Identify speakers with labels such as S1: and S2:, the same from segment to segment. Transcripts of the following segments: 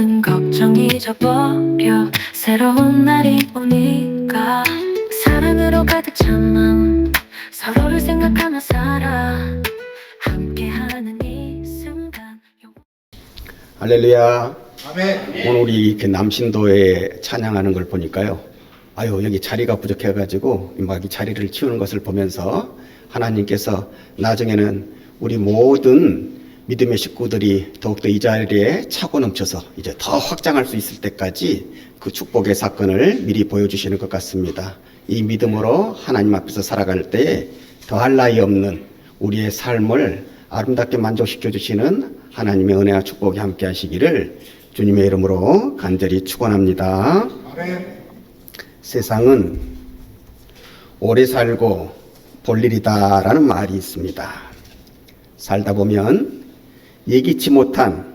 S1: 모든 걱정 잊어버려 새로운 날이 오니까 사랑으로 가득 찬 마음 서로를 생각하며 살아 함께하는 이 순간.
S2: 할렐루야.
S3: 아멘.
S2: 오늘 우리 이렇게 남신도에 찬양하는 걸 보니까요. 아유, 여기 자리가 부족해가지고 막 이 자리를 치우는 것을 보면서 하나님께서 나중에는 우리 모든 믿음의 식구들이 더욱더 이 자리에 차고 넘쳐서 이제 더 확장할 수 있을 때까지 그 축복의 사건을 미리 보여주시는 것 같습니다. 이 믿음으로 하나님 앞에서 살아갈 때에 더할 나위 없는 우리의 삶을 아름답게 만족시켜 주시는 하나님의 은혜와 축복이 함께 하시기를 주님의 이름으로 간절히 축원합니다.
S3: 아멘.
S2: 세상은 오래 살고 볼 일이다 라는 말이 있습니다. 살다 보면 예기치 못한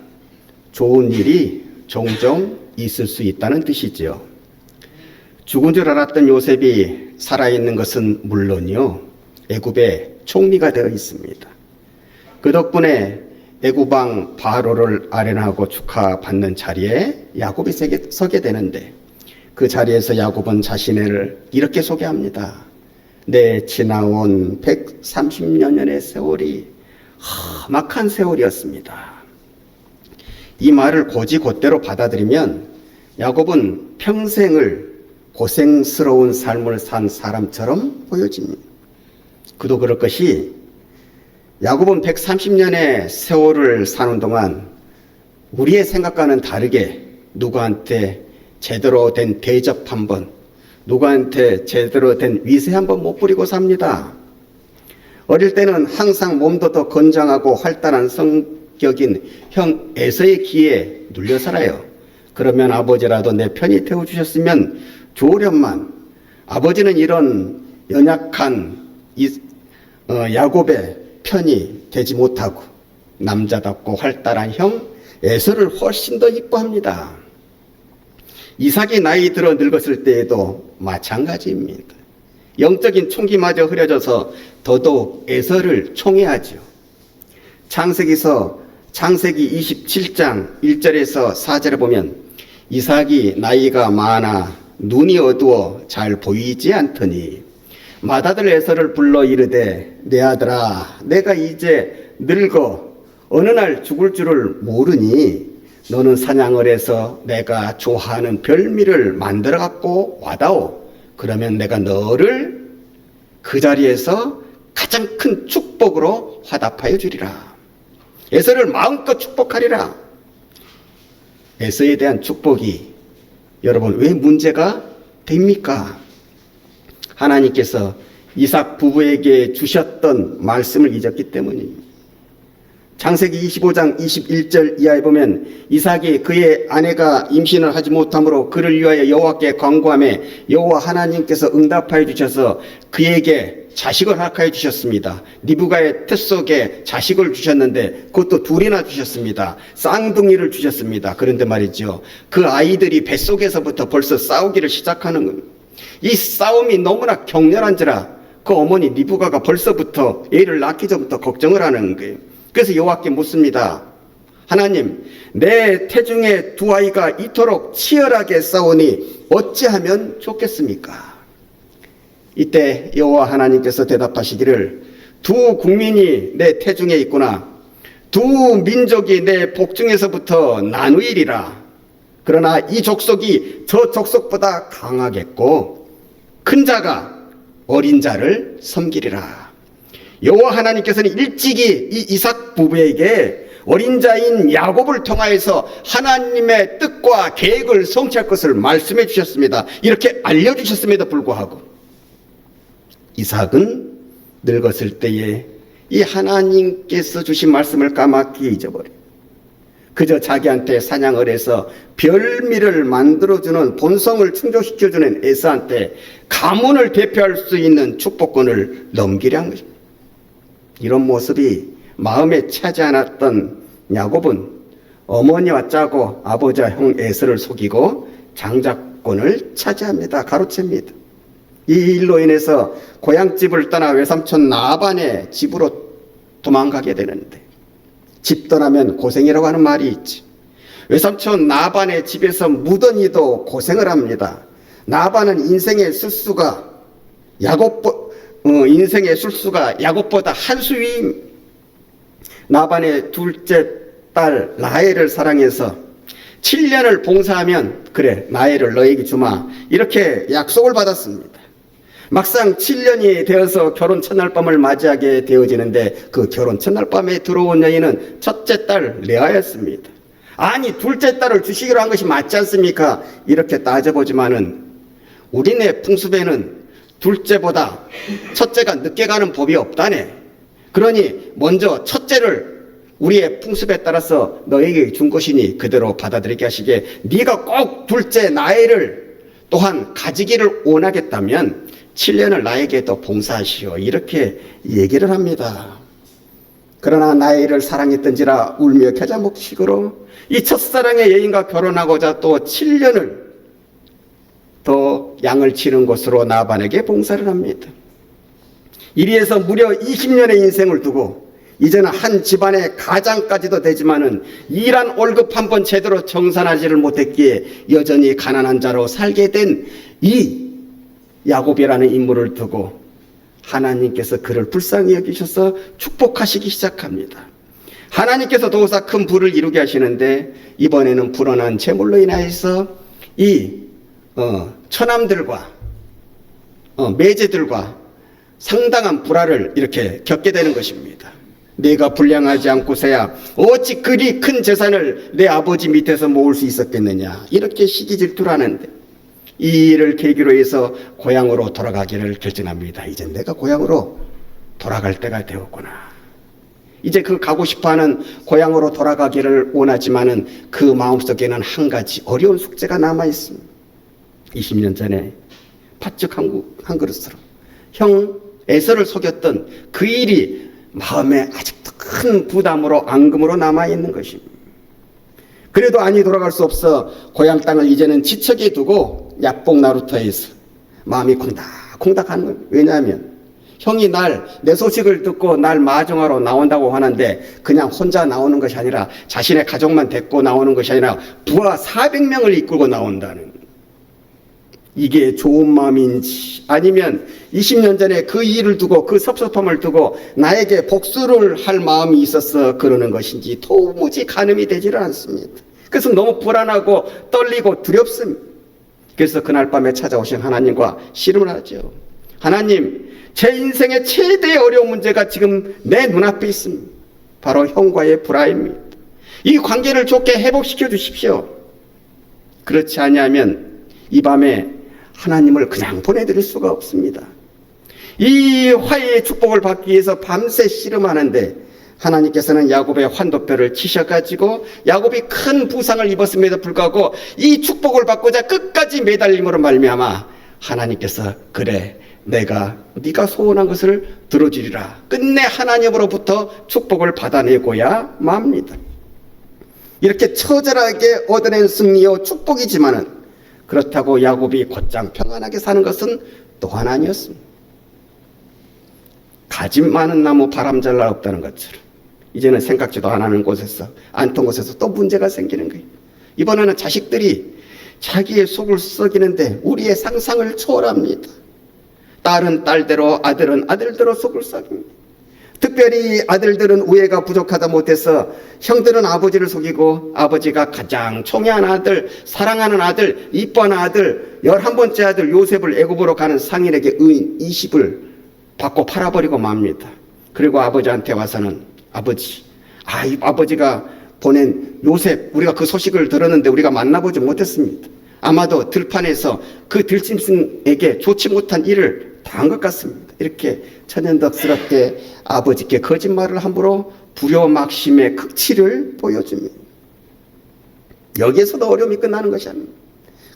S2: 좋은 일이 종종 있을 수 있다는 뜻이지요. 죽은 줄 알았던 요셉이 살아있는 것은 물론이요, 애굽의 총리가 되어 있습니다. 그 덕분에 애굽 왕 바로를 아련하고 축하받는 자리에 야곱이 서게 되는데, 그 자리에서 야곱은 자신을 이렇게 소개합니다. 내 지나온 130여 년의 세월이 험악한 세월이었습니다. 이 말을 곧이곧대로 받아들이면 야곱은 평생을 고생스러운 삶을 산 사람처럼 보여집니다. 그도 그럴 것이 야곱은 130년의 세월을 사는 동안 우리의 생각과는 다르게 누구한테 제대로 된 대접 한번, 누구한테 제대로 된 위세 한번 못 부리고 삽니다. 어릴 때는 항상 몸도 더 건장하고 활달한 성격인 형 에서의 기에 눌려 살아요. 그러면 아버지라도 내 편히 태워주셨으면 좋으련만 아버지는 이런 연약한 야곱의 편이 되지 못하고 남자답고 활달한 형 에서를 훨씬 더 이뻐합니다. 이삭이 나이 들어 늙었을 때에도 마찬가지입니다. 영적인 총기마저 흐려져서 더더욱 에서를 총애하죠. 창세기 27장 1절에서 4절에 보면 이삭이 나이가 많아 눈이 어두워 잘 보이지 않더니 맏아들 에서를 불러 이르되 내 아들아 내가 이제 늙어 어느 날 죽을 줄을 모르니 너는 사냥을 해서 내가 좋아하는 별미를 만들어 갖고 와다오. 그러면 내가 너를 그 자리에서 가장 큰 축복으로 화답하여 주리라. 에서를 마음껏 축복하리라. 에서에 대한 축복이 여러분 왜 문제가 됩니까? 하나님께서 이삭 부부에게 주셨던 말씀을 잊었기 때문입니다. 창세기 25장 21절 이하에 보면 이삭이 그의 아내가 임신을 하지 못하므로 그를 위하여 여호와께 간구하며 여호와 하나님께서 응답하여 주셔서 그에게 자식을 허락하여 주셨습니다. 리브가의 태 속에 자식을 주셨는데 그것도 둘이나 주셨습니다. 쌍둥이를 주셨습니다. 그런데 말이죠, 그 아이들이 뱃속에서부터 벌써 싸우기를 시작하는 겁니다. 이 싸움이 너무나 격렬한지라 그 어머니 리브가가 벌써부터 애를 낳기 전부터 걱정을 하는 거예요. 그래서 여호와께 묻습니다. 하나님, 내 태중에 두 아이가 이토록 치열하게 싸우니 어찌하면 좋겠습니까? 이때 여호와 하나님께서 대답하시기를 두 국민이 내 태중에 있구나. 두 민족이 내 복중에서부터 나누이리라. 그러나 이 족속이 저 족속보다 강하겠고 큰 자가 어린 자를 섬기리라. 여호와 하나님께서는 일찍이 이 이삭 부부에게 어린 자인 야곱을 통하여서 하나님의 뜻과 계획을 성취할 것을 말씀해 주셨습니다. 이렇게 알려주셨음에도 불구하고 이삭은 늙었을 때에 이 하나님께서 주신 말씀을 까맣게 잊어버려요. 그저 자기한테 사냥을 해서 별미를 만들어주는 본성을 충족시켜주는 에서한테 가문을 대표할 수 있는 축복권을 넘기려 한 것입니다. 이런 모습이 마음에 차지 않았던 야곱은 어머니와 짜고 아버지와 형 에서를 속이고 장자권을 차지합니다. 가로챕니다. 이 일로 인해서 고향집을 떠나 외삼촌 나반의 집으로 도망가게 되는데, 집 떠나면 고생이라고 하는 말이 있지. 외삼촌 나반의 집에서 무더니도 고생을 합니다. 나반은 인생의 술수가 야곱보다 한 수 위. 나반의 둘째 딸 라헬을 사랑해서 7년을 봉사하면 그래 라헬을 너에게 주마 이렇게 약속을 받았습니다. 막상 7년이 되어서 결혼 첫날 밤을 맞이하게 되어지는데 그 결혼 첫날 밤에 들어온 여인은 첫째 딸 레아였습니다. 아니 둘째 딸을 주시기로 한 것이 맞지 않습니까? 이렇게 따져보지만은 우리네 풍습에는 둘째보다 첫째가 늦게 가는 법이 없다네. 그러니 먼저 첫째를 우리의 풍습에 따라서 너에게 준 것이니 그대로 받아들이게 하시게 네가 꼭 둘째 나엘을 또한 가지기를 원하겠다면 7년을 나에게 더 봉사하시오 이렇게 얘기를 합니다. 그러나 나엘을 사랑했던지라 울며 겨자 먹식으로 이 첫사랑의 여인과 결혼하고자 또 7년을 더 양을 치는 곳으로 나반에게 봉사를 합니다. 이리해서 무려 20년의 인생을 두고 이제는 한 집안의 가장까지도 되지만은 일한 월급 한 번 제대로 정산하지를 못했기에 여전히 가난한 자로 살게 된 이 야곱이라는 인물을 두고 하나님께서 그를 불쌍히 여기셔서 축복하시기 시작합니다. 하나님께서 도사 큰 부를 이루게 하시는데 이번에는 불어난 재물로 인하여서 이 처남들과 매제들과 상당한 불화를 이렇게 겪게 되는 것입니다. 내가 불량하지 않고서야 어찌 그리 큰 재산을 내 아버지 밑에서 모을 수 있었겠느냐 이렇게 시기 질투를 하는데 이 일을 계기로 해서 고향으로 돌아가기를 결정합니다. 이제 내가 고향으로 돌아갈 때가 되었구나. 이제 그 가고 싶어하는 고향으로 돌아가기를 원하지만은 그 마음속에는 한 가지 어려운 숙제가 남아 있습니다. 20년 전에 팥죽 한 그릇으로 형 에서를 속였던 그 일이 마음에 아직도 큰 부담으로 앙금으로 남아있는 것입니다. 그래도 아니 돌아갈 수 없어 고향 땅을 이제는 지척에 두고 야뽕나루터에서 마음이 콩닥콩닥하는 거예요. 왜냐하면 형이 내 소식을 듣고 날 마중하러 나온다고 하는데 그냥 혼자 나오는 것이 아니라 자신의 가족만 데리고 나오는 것이 아니라 부하 400명을 이끌고 나온다는 이게 좋은 마음인지 아니면 20년 전에 그 일을 두고 그 섭섭함을 두고 나에게 복수를 할 마음이 있어서 그러는 것인지 도무지 가늠이 되지를 않습니다. 그래서 너무 불안하고 떨리고 두렵습니다. 그래서 그날 밤에 찾아오신 하나님과 씨름을 하죠. 하나님, 제 인생의 최대의 어려운 문제가 지금 내 눈앞에 있습니다. 바로 형과의 불화입니다. 이 관계를 좋게 회복시켜 주십시오. 그렇지 아니하면 이 밤에 하나님을 그냥 보내드릴 수가 없습니다. 이 화해의 축복을 받기 위해서 밤새 씨름하는데 하나님께서는 야곱의 환도뼈를 치셔가지고 야곱이 큰 부상을 입었음에도 불구하고 이 축복을 받고자 끝까지 매달림으로 말미암아 하나님께서 그래 내가 네가 소원한 것을 들어주리라 끝내 하나님으로부터 축복을 받아내고야 맙니다. 이렇게 처절하게 얻어낸 승리요 축복이지만은 그렇다고 야곱이 곧장 평안하게 사는 것은 또한 아니었습니다. 가지 많은 나무 바람 잘 날 없다는 것처럼 이제는 생각지도 안 하는 곳에서 안통 곳에서 또 문제가 생기는 거예요. 이번에는 자식들이 자기의 속을 썩이는데 우리의 상상을 초월합니다. 딸은 딸대로 아들은 아들대로 속을 썩입니다. 특별히 아들들은 우애가 부족하다 못해서 형들은 아버지를 속이고 아버지가 가장 총애한 아들, 사랑하는 아들, 이뻐하는 아들, 11번째 아들 요셉을 애굽으로 가는 상인에게 의인 20을 받고 팔아버리고 맙니다. 그리고 아버지한테 와서는 아버지가 보낸 요셉 우리가 그 소식을 들었는데 우리가 만나보지 못했습니다. 아마도 들판에서 그 들짐승에게 좋지 못한 일을 당한 것 같습니다. 이렇게 천연덕스럽게 아버지께 거짓말을 함으로 불효막심의 극치를 보여줍니다. 여기에서도 어려움이 끝나는 것이 아닙니다.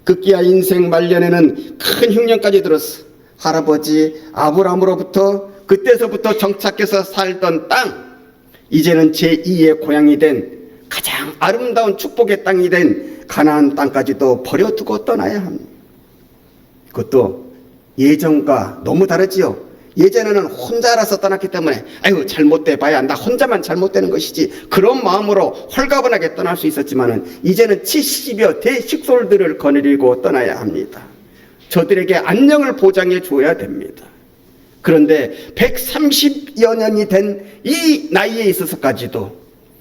S2: 급기야 인생 말년에는 큰 흉년까지 들었어. 할아버지 아브라함으로부터 그때서부터 정착해서 살던 땅 이제는 제2의 고향이 된 가장 아름다운 축복의 땅이 된 가나안 땅까지도 버려두고 떠나야 합니다. 그것도 예전과 너무 다르지요. 예전에는 혼자라서 떠났기 때문에 아유 잘못돼 봐야 나 혼자만 잘못되는 것이지 그런 마음으로 홀가분하게 떠날 수 있었지만은 이제는 70여 대식솔들을 거느리고 떠나야 합니다. 저들에게 안녕을 보장해 줘야 됩니다. 그런데 130여 년이 된 이 나이에 있어서까지도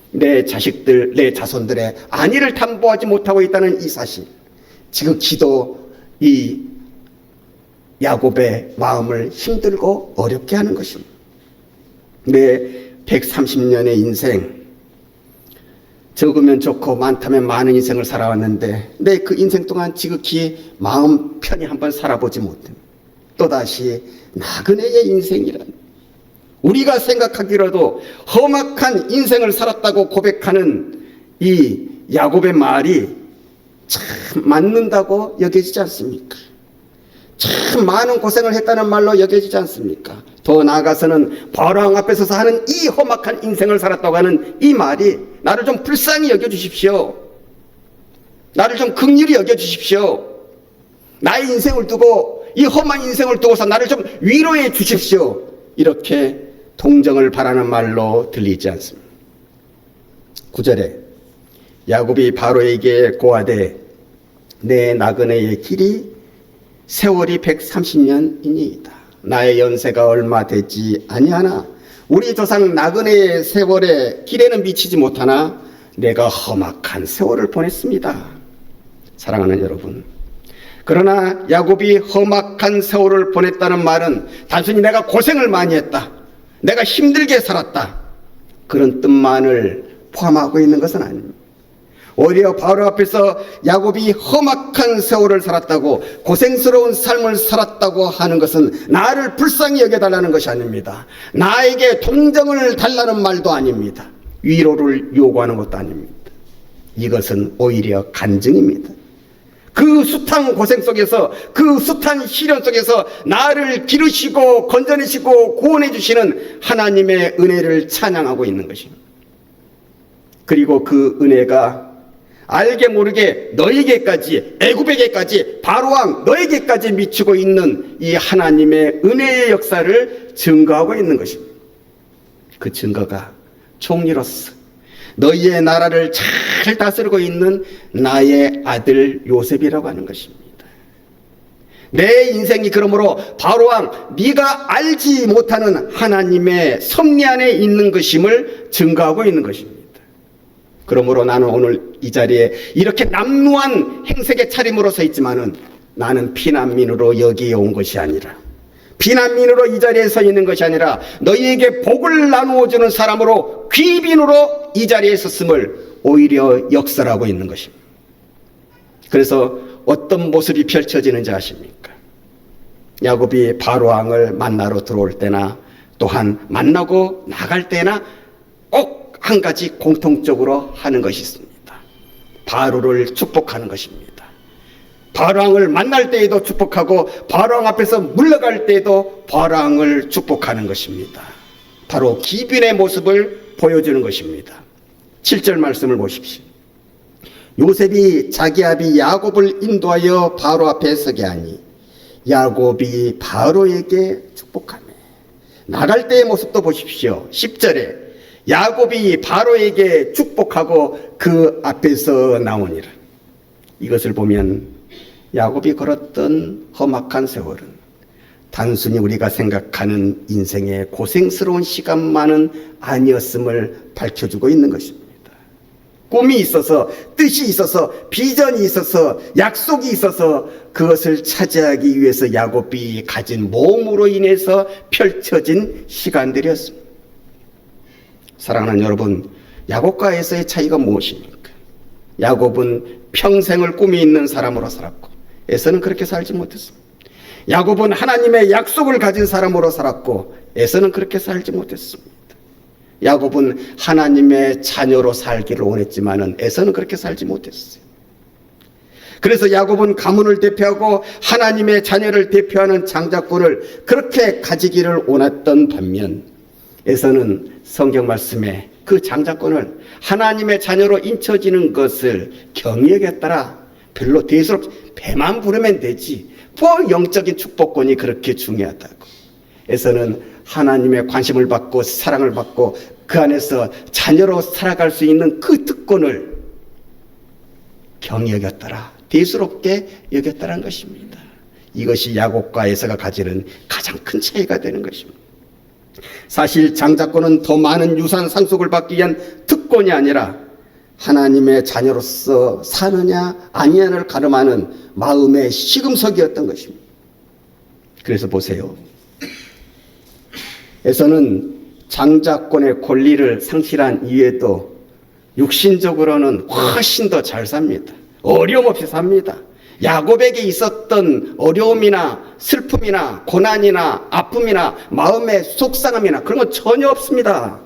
S2: 내 자식들, 내 자손들의 안위를 담보하지 못하고 있다는 이 사실, 지극히도 이 야곱의 마음을 힘들고 어렵게 하는 것입니다. 내 130년의 인생, 적으면 좋고 많다면 많은 인생을 살아왔는데 내 그 인생 동안 지극히 마음 편히 한번 살아보지 못합니다. 또다시 나그네의 인생이란, 우리가 생각하기라도 험악한 인생을 살았다고 고백하는 이 야곱의 말이 참 맞는다고 여겨지지 않습니까? 참 많은 고생을 했다는 말로 여겨지지 않습니까? 더 나아가서는 바로왕 앞에 서서 하는 이 험악한 인생을 살았다고 하는 이 말이 나를 좀 불쌍히 여겨주십시오. 나를 좀 긍휼히 여겨주십시오. 나의 인생을 두고, 이 험한 인생을 두고서 나를 좀 위로해 주십시오. 이렇게 동정을 바라는 말로 들리지 않습니다. 9절에 야곱이 바로에게 고하되 내 나그네의 길이 세월이 130년이니이다. 나의 연세가 얼마 되지 아니하나 우리 조상 나그네의 세월의 길에는 미치지 못하나 내가 험악한 세월을 보냈습니다. 사랑하는 여러분, 그러나 야곱이 험악한 세월을 보냈다는 말은 단순히 내가 고생을 많이 했다, 내가 힘들게 살았다, 그런 뜻만을 포함하고 있는 것은 아닙니다. 오히려 바로 앞에서 야곱이 험악한 세월을 살았다고, 고생스러운 삶을 살았다고 하는 것은 나를 불쌍히 여겨달라는 것이 아닙니다. 나에게 동정을 달라는 말도 아닙니다. 위로를 요구하는 것도 아닙니다. 이것은 오히려 간증입니다. 그 숱한 고생 속에서, 그 숱한 시련 속에서 나를 기르시고 건져내시고 구원해 주시는 하나님의 은혜를 찬양하고 있는 것입니다. 그리고 그 은혜가 알게 모르게 너에게까지, 애굽에게까지, 바로왕 너에게까지 미치고 있는 이 하나님의 은혜의 역사를 증거하고 있는 것입니다. 그 증거가 총리로서 너희의 나라를 잘 다스리고 있는 나의 아들 요셉이라고 하는 것입니다. 내 인생이 그러므로 바로왕 네가 알지 못하는 하나님의 섭리 안에 있는 것임을 증거하고 있는 것입니다. 그러므로 나는 오늘 이 자리에 이렇게 남루한 행색의 차림으로 서 있지만은 나는 피난민으로 여기에 온 것이 아니라, 피난민으로 이 자리에 서 있는 것이 아니라 너희에게 복을 나누어 주는 사람으로, 귀빈으로 이 자리에 섰음을 오히려 역설하고 있는 것입니다. 그래서 어떤 모습이 펼쳐지는지 아십니까? 야곱이 바로왕을 만나러 들어올 때나 또한 만나고 나갈 때나 꼭 한 가지 공통적으로 하는 것이 있습니다. 바로를 축복하는 것입니다. 바로왕을 만날 때에도 축복하고 바로왕 앞에서 물러갈 때에도 바로왕을 축복하는 것입니다. 바로 기빈의 모습을 보여주는 것입니다. 7절 말씀을 보십시오. 요셉이 자기 아비 야곱을 인도하여 바로 앞에 서게 하니 야곱이 바로에게 축복하며, 나갈 때의 모습도 보십시오. 10절에 야곱이 바로에게 축복하고 그 앞에서 나오니라. 이것을 보면 야곱이 걸었던 험악한 세월은 단순히 우리가 생각하는 인생의 고생스러운 시간만은 아니었음을 밝혀주고 있는 것입니다. 꿈이 있어서, 뜻이 있어서, 비전이 있어서, 약속이 있어서 그것을 차지하기 위해서 야곱이 가진 모험으로 인해서 펼쳐진 시간들이었습니다. 사랑하는 여러분, 야곱과 에서의 차이가 무엇입니까? 야곱은 평생을 꿈이 있는 사람으로 살았고 에서는 그렇게 살지 못했습니다. 야곱은 하나님의 약속을 가진 사람으로 살았고 에서는 그렇게 살지 못했습니다. 야곱은 하나님의 자녀로 살기를 원했지만은 에서는 그렇게 살지 못했어요. 그래서 야곱은 가문을 대표하고 하나님의 자녀를 대표하는 장자권을 그렇게 가지기를 원했던 반면 에서는 성경 말씀에 그 장자권을 하나님의 자녀로 인쳐지는 것을 경외하겠더라. 별로 대수롭지, 배만 부르면 되지. 뭐 영적인 축복권이 그렇게 중요하다고. 에서는 하나님의 관심을 받고 사랑을 받고 그 안에서 자녀로 살아갈 수 있는 그 특권을 경히 여겼더라, 대수롭게 여겼다는 것입니다. 이것이 야곱과 에서가 가지는 가장 큰 차이가 되는 것입니다. 사실 장자권은 더 많은 유산 상속을 받기 위한 특권이 아니라 하나님의 자녀로서 사느냐 아니냐를 가름하는 마음의 시금석이었던 것입니다. 그래서 보세요. 에서는 장자권의 권리를 상실한 이후에도 육신적으로는 훨씬 더 잘 삽니다. 어려움 없이 삽니다. 야곱에게 있었던 어려움이나 슬픔이나 고난이나 아픔이나 마음의 속상함이나 그런 건 전혀 없습니다.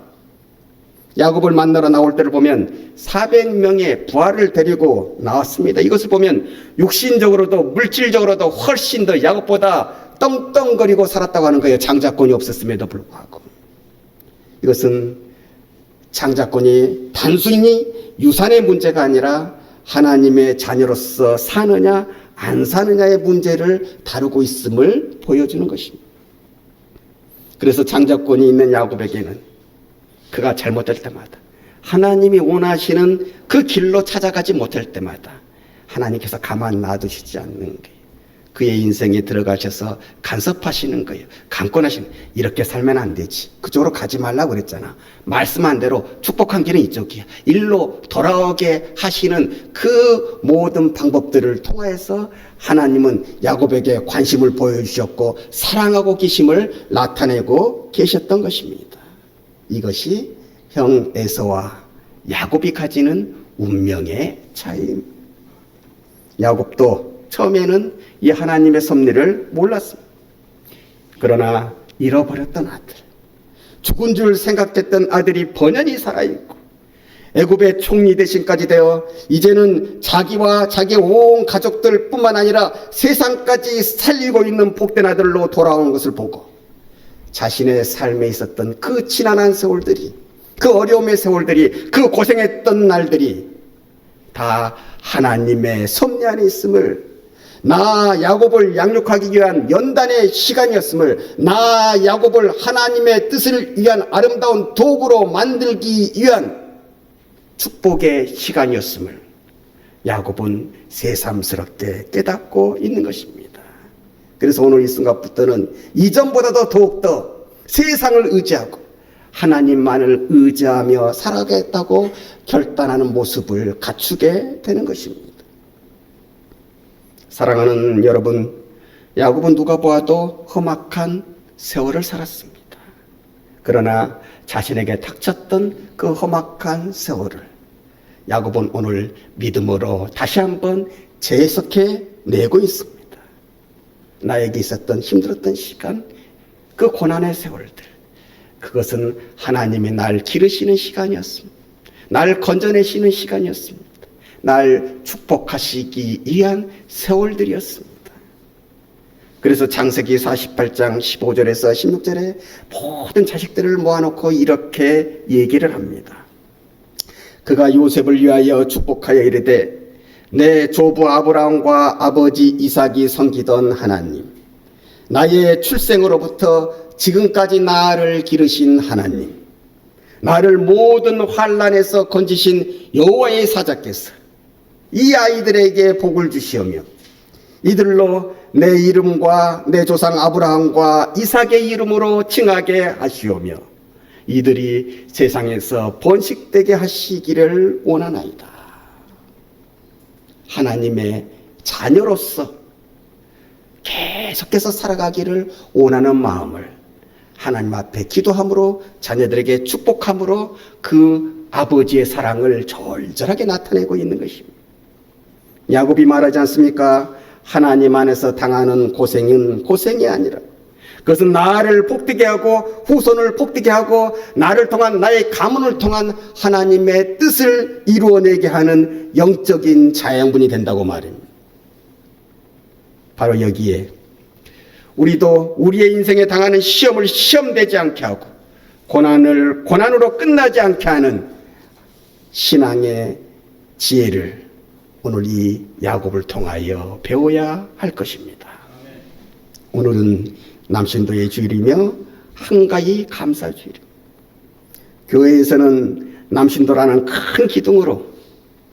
S2: 야곱을 만나러 나올 때를 보면 400명의 부하를 데리고 나왔습니다. 이것을 보면 육신적으로도 물질적으로도 훨씬 더 야곱보다 떵떵거리고 살았다고 하는 거예요. 장자권이 없었음에도 불구하고. 이것은 장자권이 단순히 유산의 문제가 아니라 하나님의 자녀로서 사느냐 안 사느냐의 문제를 다루고 있음을 보여주는 것입니다. 그래서 장자권이 있는 야곱에게는 그가 잘못될 때마다, 하나님이 원하시는 그 길로 찾아가지 못할 때마다 하나님께서 가만 놔두시지 않는 거예요. 그의 인생에 들어가셔서 간섭하시는 거예요. 강권하시는 거예요. 이렇게 살면 안 되지. 그쪽으로 가지 말라고 그랬잖아. 말씀한 대로 축복한 길은 이쪽이야. 일로 돌아오게 하시는 그 모든 방법들을 통해서 하나님은 야곱에게 관심을 보여주셨고 사랑하고 계심을 나타내고 계셨던 것입니다. 이것이 형 에서와 야곱이 가지는 운명의 차이입니다. 야곱도 처음에는 이 하나님의 섭리를 몰랐습니다. 그러나 잃어버렸던 아들, 죽은 줄 생각했던 아들이 번연히 살아있고 애굽의 총리 대신까지 되어 이제는 자기와 자기의 온 가족들 뿐만 아니라 세상까지 살리고 있는 복된 아들로 돌아오는 것을 보고 자신의 삶에 있었던 그 지난한 세월들이, 그 어려움의 세월들이, 그 고생했던 날들이 다 하나님의 섭리 안에 있음을, 나 야곱을 양육하기 위한 연단의 시간이었음을, 나 야곱을 하나님의 뜻을 위한 아름다운 도구로 만들기 위한 축복의 시간이었음을 야곱은 새삼스럽게 깨닫고 있는 것입니다. 그래서 오늘 이 순간부터는 이전보다도 더욱더 세상을 의지하고 하나님만을 의지하며 살아가겠다고 결단하는 모습을 갖추게 되는 것입니다. 사랑하는 여러분, 야곱은 누가 보아도 험악한 세월을 살았습니다. 그러나 자신에게 닥쳤던 그 험악한 세월을 야곱은 오늘 믿음으로 다시 한번 재해석해 내고 있습니다. 나에게 있었던 힘들었던 시간, 그 고난의 세월들, 그것은 하나님이 날 기르시는 시간이었습니다. 날 건져내시는 시간이었습니다. 날 축복하시기 위한 세월들이었습니다. 그래서 창세기 48장 15절에서 16절에 모든 자식들을 모아놓고 이렇게 얘기를 합니다. 그가 요셉을 위하여 축복하여 이르되 내 조부 아브라함과 아버지 이삭이 섬기던 하나님, 나의 출생으로부터 지금까지 나를 기르신 하나님, 나를 모든 환난에서 건지신 여호와의 사자께서 이 아이들에게 복을 주시오며 이들로 내 이름과 내 조상 아브라함과 이삭의 이름으로 칭하게 하시오며 이들이 세상에서 번식되게 하시기를 원하나이다. 하나님의 자녀로서 계속해서 살아가기를 원하는 마음을 하나님 앞에 기도함으로, 자녀들에게 축복함으로 그 아버지의 사랑을 절절하게 나타내고 있는 것입니다. 야곱이 말하지 않습니까? 하나님 안에서 당하는 고생은 고생이 아니라 그것은 나를 복되게 하고 후손을 복되게 하고 나를 통한, 나의 가문을 통한 하나님의 뜻을 이루어내게 하는 영적인 자양분이 된다고 말입니다. 바로 여기에 우리도 우리의 인생에 당하는 시험을 시험되지 않게 하고 고난을 고난으로 끝나지 않게 하는 신앙의 지혜를 오늘 이 야곱을 통하여 배워야 할 것입니다. 오늘은 남신도의 주일이며 한가위 감사주일. 교회에서는 남신도라는 큰 기둥으로,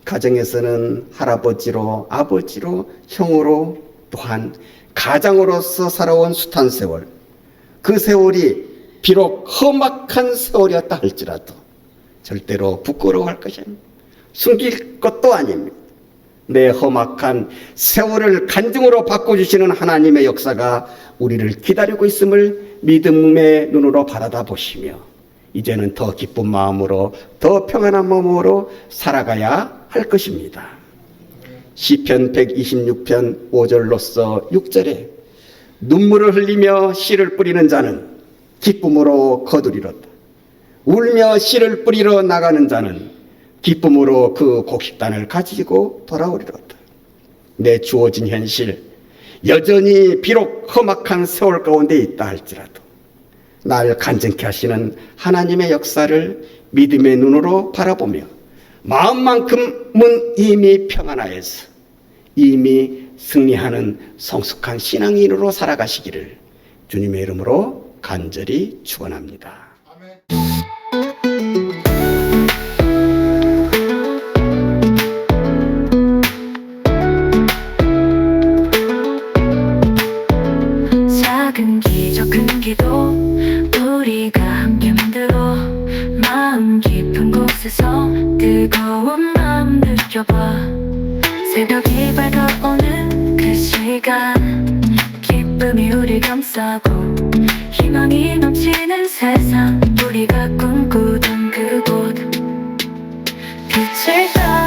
S2: 가정에서는 할아버지로, 아버지로, 형으로, 또한 가장으로서 살아온 숱한 세월, 그 세월이 비록 험악한 세월이었다 할지라도 절대로 부끄러워할 것이 아닙니다. 숨길 것도 아닙니다. 내 험악한 세월을 간증으로 바꿔주시는 하나님의 역사가 우리를 기다리고 있음을 믿음의 눈으로 바라다 보시며 이제는 더 기쁜 마음으로, 더 평안한 마음으로 살아가야 할 것입니다. 시편 126편 5절로서 6절에 눈물을 흘리며 씨를 뿌리는 자는 기쁨으로 거두리로다. 울며 씨를 뿌리러 나가는 자는 기쁨으로 그 곡식단을 가지고 돌아오리로다. 내 주어진 현실, 여전히 비록 험악한 세월 가운데 있다 할지라도 날 간증케 하시는 하나님의 역사를 믿음의 눈으로 바라보며 마음만큼은 이미 평안하여서 이미 승리하는 성숙한 신앙인으로 살아가시기를 주님의 이름으로 간절히 축원합니다.
S1: 작은 기적 큰 기도 우리가 함께 만들어 마음 깊은 곳에서 뜨거운 마음 느껴봐. 새벽이 밝아오는 그 시간 기쁨이 우리 감싸고 희망이 넘치는 세상 우리가 꿈꾸던 그곳 빛을 따라